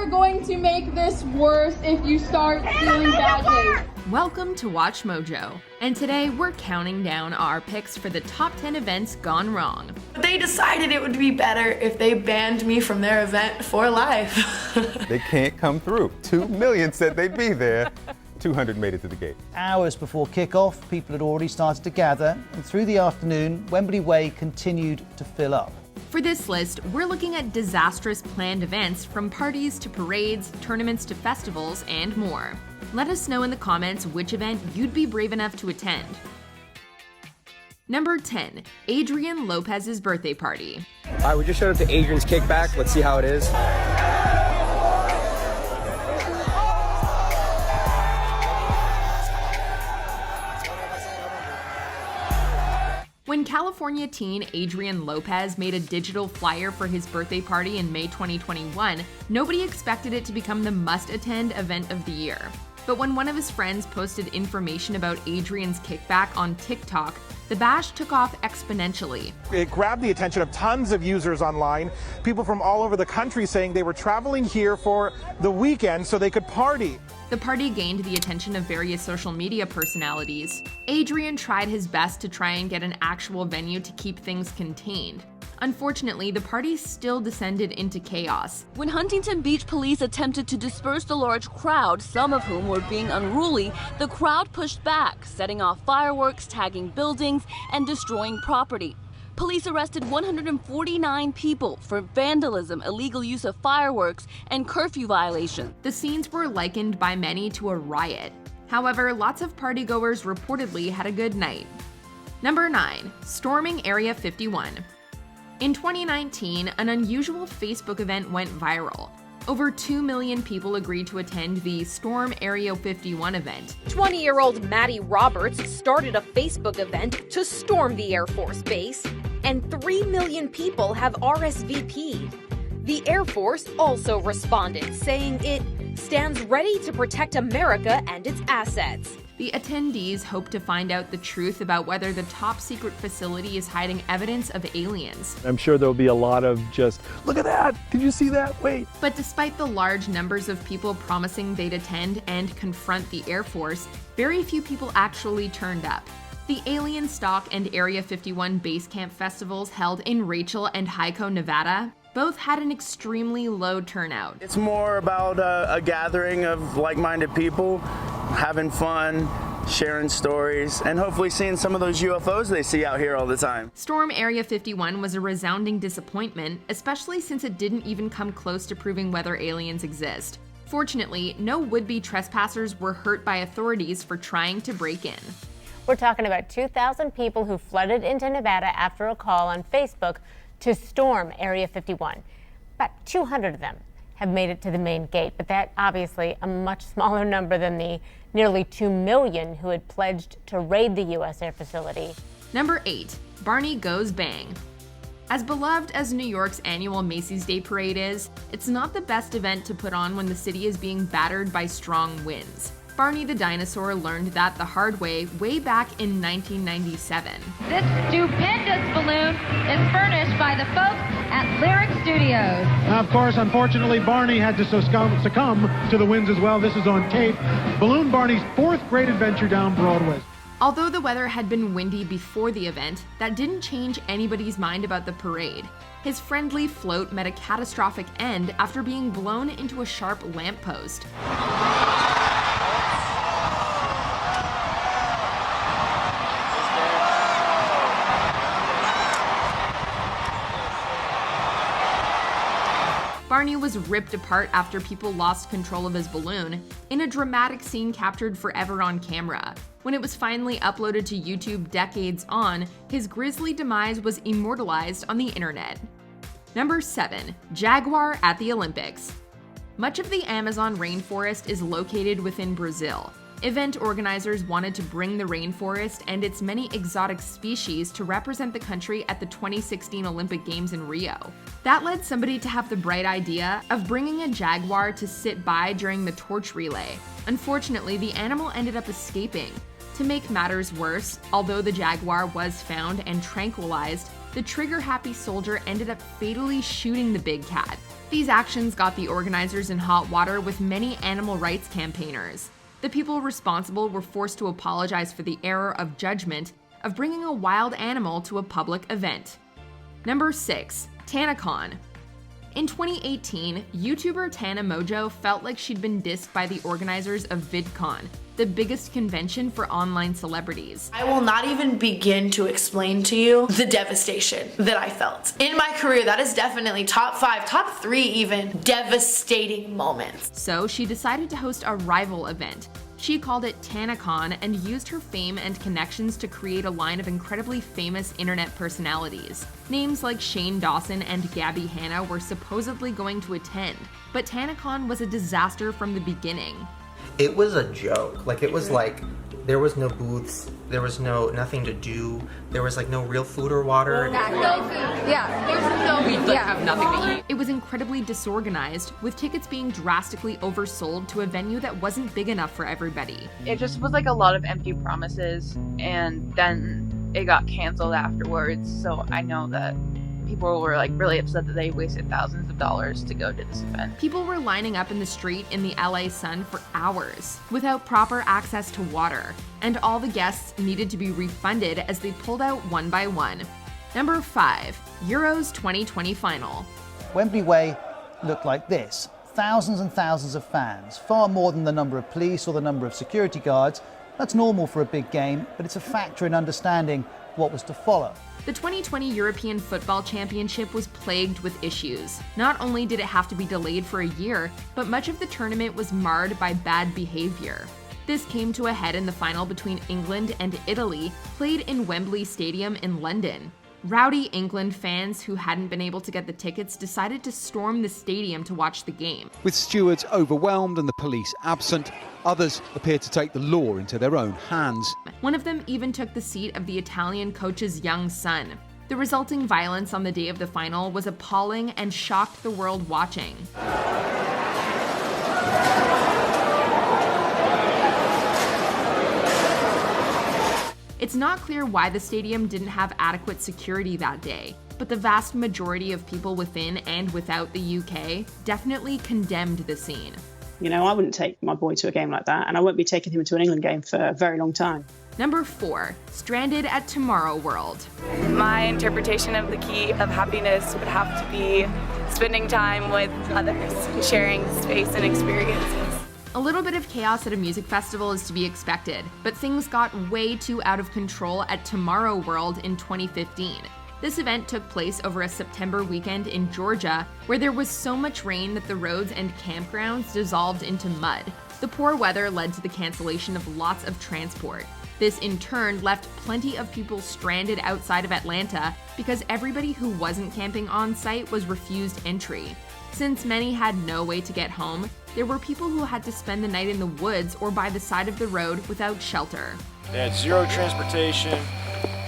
are going to make this worse if you start stealing badges. Welcome to WatchMojo, and today we're counting down our picks for the top 10 events gone wrong. They decided it would be better if they banned me from their event for life. They can't come through. 2 million said they'd be there. 200 made it to the gate. Hours before kickoff, people had already started to gather, and through the afternoon, Wembley Way continued to fill up. For this list, we're looking at disastrous planned events from parties to parades, tournaments to festivals, and more. Let us know in the comments which event you'd be brave enough to attend. Number 10, Adrian Lopez's birthday party. All right, we just showed up to Adrian's kickback. Let's see how it is. When California teen Adrian Lopez made a digital flyer for his birthday party in May 2021, nobody expected it to become the must-attend event of the year. But when one of his friends posted information about Adrian's kickback on TikTok, the bash took off exponentially. It grabbed the attention of tons of users online, people from all over the country saying they were traveling here for the weekend so they could party. The party gained the attention of various social media personalities. Adrian tried his best to try and get an actual venue to keep things contained. Unfortunately, the party still descended into chaos. When Huntington Beach police attempted to disperse the large crowd, some of whom were being unruly, the crowd pushed back, setting off fireworks, tagging buildings, and destroying property. Police arrested 149 people for vandalism, illegal use of fireworks, and curfew violations. The scenes were likened by many to a riot. However, lots of partygoers reportedly had a good night. Number 9, storming Area 51. In 2019, an unusual Facebook event went viral. Over 2 million people agreed to attend the Storm Area 51 event. 20-year-old Maddie Roberts started a Facebook event to storm the Air Force Base, and 3 million people have RSVP'd. The Air Force also responded, saying it stands ready to protect America and its assets. The attendees hope to find out the truth about whether the top-secret facility is hiding evidence of aliens. I'm sure there'll be a lot of just, look at that, did you see that, wait. But despite the large numbers of people promising they'd attend and confront the Air Force, very few people actually turned up. The Alien Stock and Area 51 Base Camp festivals held in Rachel and Hyco, Nevada, both had an extremely low turnout. It's more about a gathering of like-minded people, having fun, sharing stories, and hopefully seeing some of those UFOs they see out here all the time. Storm Area 51 was a resounding disappointment, especially since it didn't even come close to proving whether aliens exist. Fortunately, no would-be trespassers were hurt by authorities for trying to break in. We're talking about 2,000 people who flooded into Nevada after a call on Facebook to storm Area 51. About 200 of them have made it to the main gate, but that obviously a much smaller number than the nearly 2 million who had pledged to raid the U.S. air facility. Number 8, Barney Goes Bang. As beloved as New York's annual Macy's Day Parade is, it's not the best event to put on when the city is being battered by strong winds. Barney the dinosaur learned that the hard way back in 1997. This stupendous balloon is furnished by the folks at Lyric Studios. Of course, unfortunately, Barney had to succumb to the winds as well. This is on tape. Balloon Barney's 4th great adventure down Broadway. Although the weather had been windy before the event, that didn't change anybody's mind about the parade. His friendly float met a catastrophic end after being blown into a sharp lamppost. Barney was ripped apart after people lost control of his balloon in a dramatic scene captured forever on camera. When it was finally uploaded to YouTube decades on, his grisly demise was immortalized on the internet. Number 7, Jaguar at the Olympics. Much of the Amazon rainforest is located within Brazil. Event organizers wanted to bring the rainforest and its many exotic species to represent the country at the 2016 Olympic Games in Rio. That led somebody to have the bright idea of bringing a jaguar to sit by during the torch relay. Unfortunately, the animal ended up escaping. To make matters worse, although the jaguar was found and tranquilized, the trigger-happy soldier ended up fatally shooting the big cat. These actions got the organizers in hot water with many animal rights campaigners. The people responsible were forced to apologize for the error of judgment of bringing a wild animal to a public event. Number 6. TanaCon. In 2018, YouTuber Tana Mojo felt like she'd been dissed by the organizers of VidCon, the biggest convention for online celebrities. I will not even begin to explain to you the devastation that I felt. In my career, that is definitely top 5, top 3 even, devastating moments. So she decided to host a rival event. She called it TanaCon and used her fame and connections to create a line of incredibly famous internet personalities. Names like Shane Dawson and Gabby Hanna were supposedly going to attend, but TanaCon was a disaster from the beginning. It was a joke. Like, it was like, there was no booths, there was nothing to do, there was like no real food or water. No food. Yeah, there's no. Have nothing to eat. It was incredibly disorganized, with tickets being drastically oversold to a venue that wasn't big enough for everybody. It just was like a lot of empty promises, and then it got canceled afterwards, so I know that people were like really upset that they wasted thousands of dollars to go to this event. People were lining up in the street in the LA sun for hours without proper access to water, and all the guests needed to be refunded as they pulled out one by one. Number 5. Euros 2020 final. Wembley Way looked like this. Thousands and thousands of fans, far more than the number of police or the number of security guards. That's normal for a big game, but it's a factor in understanding what was to follow. The 2020 European Football Championship was plagued with issues. Not only did it have to be delayed for a year, but much of the tournament was marred by bad behavior. This came to a head in the final between England and Italy, played in Wembley Stadium in London. Rowdy England fans who hadn't been able to get the tickets decided to storm the stadium to watch the game. With stewards overwhelmed and the police absent, others appeared to take the law into their own hands. One of them even took the seat of the Italian coach's young son. The resulting violence on the day of the final was appalling and shocked the world watching. It's not clear why the stadium didn't have adequate security that day, but the vast majority of people within and without the UK definitely condemned the scene. You know, I wouldn't take my boy to a game like that, and I won't be taking him to an England game for a very long time. Number 4, stranded at Tomorrow World. My interpretation of the key of happiness would have to be spending time with others and sharing space and experiences. A little bit of chaos at a music festival is to be expected, but things got way too out of control at Tomorrow World in 2015. This event took place over a September weekend in Georgia, where there was so much rain that the roads and campgrounds dissolved into mud. The poor weather led to the cancellation of lots of transport. This in turn left plenty of people stranded outside of Atlanta because everybody who wasn't camping on site was refused entry. Since many had no way to get home, there were people who had to spend the night in the woods or by the side of the road without shelter. They had zero transportation,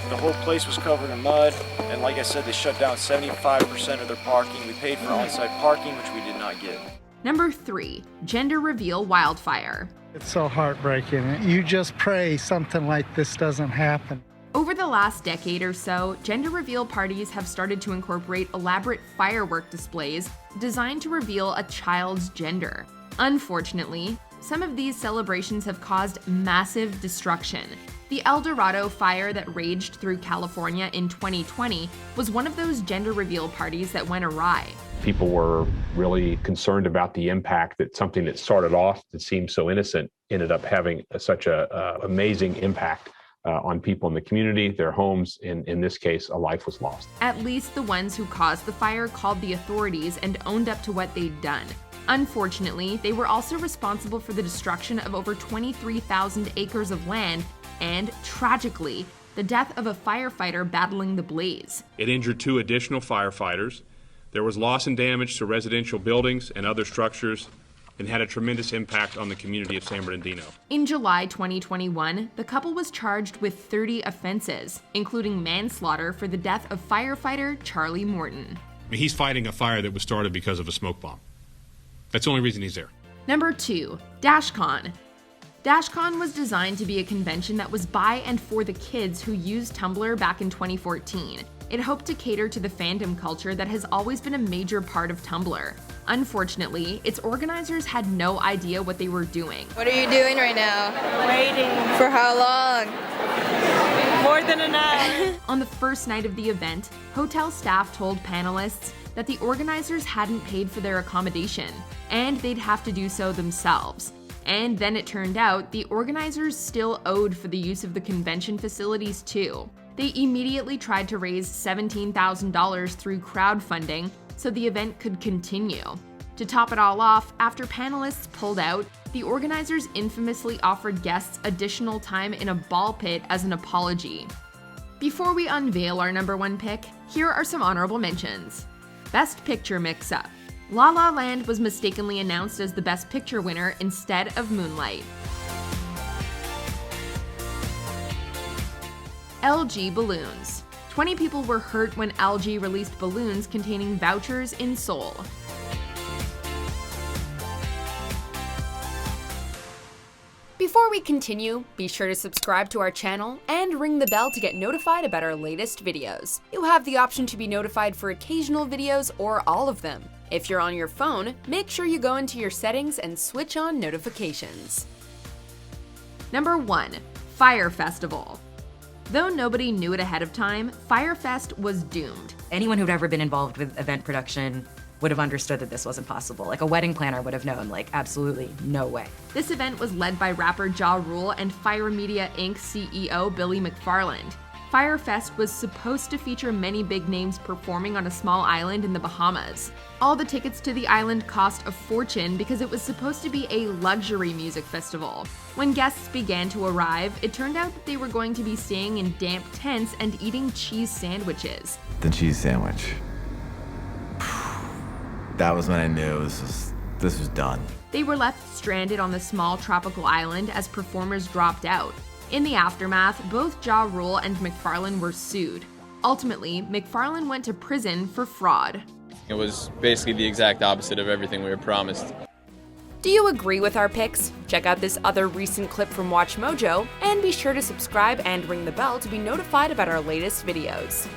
the whole place was covered in mud, and like I said, they shut down 75% of their parking. We paid for on-site parking, which we did not get. Number 3, gender reveal wildfire. It's so heartbreaking. You just pray something like this doesn't happen. Over the last decade or so, gender reveal parties have started to incorporate elaborate firework displays designed to reveal a child's gender. Unfortunately, some of these celebrations have caused massive destruction. The El Dorado fire that raged through California in 2020 was one of those gender reveal parties that went awry. People were really concerned about the impact that something that started off that seemed so innocent ended up having such an amazing impact on people in the community, their homes. In this case, a life was lost. At least the ones who caused the fire called the authorities and owned up to what they'd done. Unfortunately, they were also responsible for the destruction of over 23,000 acres of land and, tragically, the death of a firefighter battling the blaze. It injured 2 additional firefighters. There was loss and damage to residential buildings and other structures, and had a tremendous impact on the community of San Bernardino. In July 2021, the couple was charged with 30 offenses, including manslaughter for the death of firefighter Charlie Morton. He's fighting a fire that was started because of a smoke bomb. That's the only reason he's there. Number 2, DashCon. DashCon was designed to be a convention that was by and for the kids who used Tumblr back in 2014. It hoped to cater to the fandom culture that has always been a major part of Tumblr. Unfortunately, its organizers had no idea what they were doing. What are you doing right now? Waiting. For how long? More than an hour. On the first night of the event, hotel staff told panelists that the organizers hadn't paid for their accommodation, and they'd have to do so themselves. And then it turned out the organizers still owed for the use of the convention facilities too. They immediately tried to raise $17,000 through crowdfunding so the event could continue. To top it all off, after panelists pulled out, the organizers infamously offered guests additional time in a ball pit as an apology. Before we unveil our number one pick, here are some honorable mentions. Best Picture Mix-Up. La La Land was mistakenly announced as the Best Picture winner instead of Moonlight. LG Balloons. 20 people were hurt when LG released balloons containing vouchers in Seoul. Before we continue, be sure to subscribe to our channel and ring the bell to get notified about our latest videos. You have the option to be notified for occasional videos or all of them. If you're on your phone, make sure you go into your settings and switch on notifications. Number 1. Fyre Festival. Though nobody knew it ahead of time, Fyre Fest was doomed. Anyone who'd ever been involved with event production would have understood that this wasn't possible. Like a wedding planner would have known, like, absolutely no way. This event was led by rapper Ja Rule and Fyre Media Inc. CEO Billy McFarland. Fyre Fest was supposed to feature many big names performing on a small island in the Bahamas. All the tickets to the island cost a fortune because it was supposed to be a luxury music festival. When guests began to arrive, it turned out that they were going to be staying in damp tents and eating cheese sandwiches. The cheese sandwich. That was when I knew this was done. They were left stranded on the small tropical island as performers dropped out. In the aftermath, both Ja Rule and McFarlane were sued. Ultimately, McFarlane went to prison for fraud. It was basically the exact opposite of everything we were promised. Do you agree with our picks? Check out this other recent clip from WatchMojo, and be sure to subscribe and ring the bell to be notified about our latest videos.